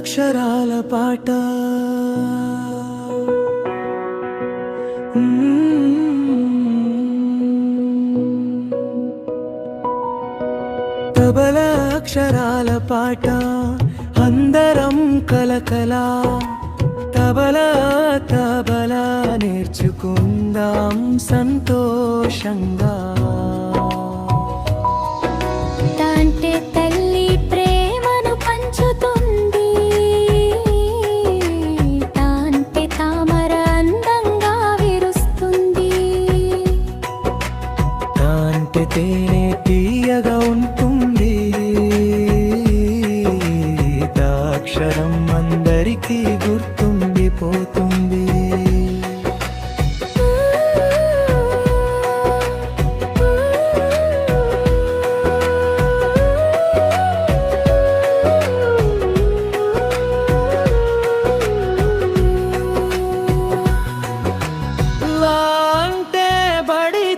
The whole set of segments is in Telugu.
అక్షరాల పాట తబల అక్షరాల పాట అందరం కలకలా తబల తబల నేర్చుకుందాం సంతోషంగా తాంటే తల్లి ప్రేమను పంచుతుంది తాంటే తామర అందంగా విరుస్తుంది తాంటే తేనె తీయగా ఉంటుంది తాక్షరం అందరికీ గుర్తుండిపోతుంది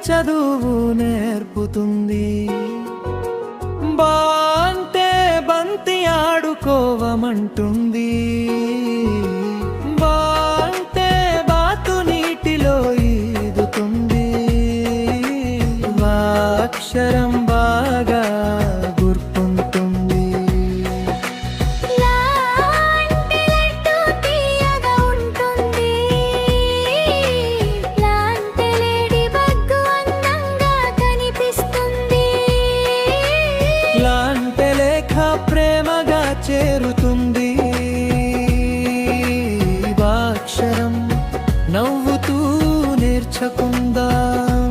చదువు నేర్పుతుంది బాంటే బంతి ఆడుకోవమంటుంది బాంటే బాతు నీటిలో ఈదుతుంది అక్షరం బాగా గుర్తుంటుంది లాంటే లేఖ ప్రేమగా చేరుతుంది అక్షరం నవ్వుతూ నేర్చుకుందాం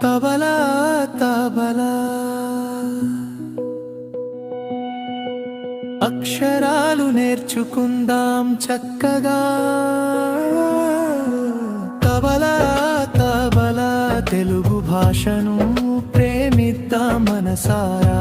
తబలా తబలా అక్షరాలు నేర్చుకుందాం చక్కగా తబలా తబలా తెలుగు భాషను ప్రేమిద్దాం మనసారా.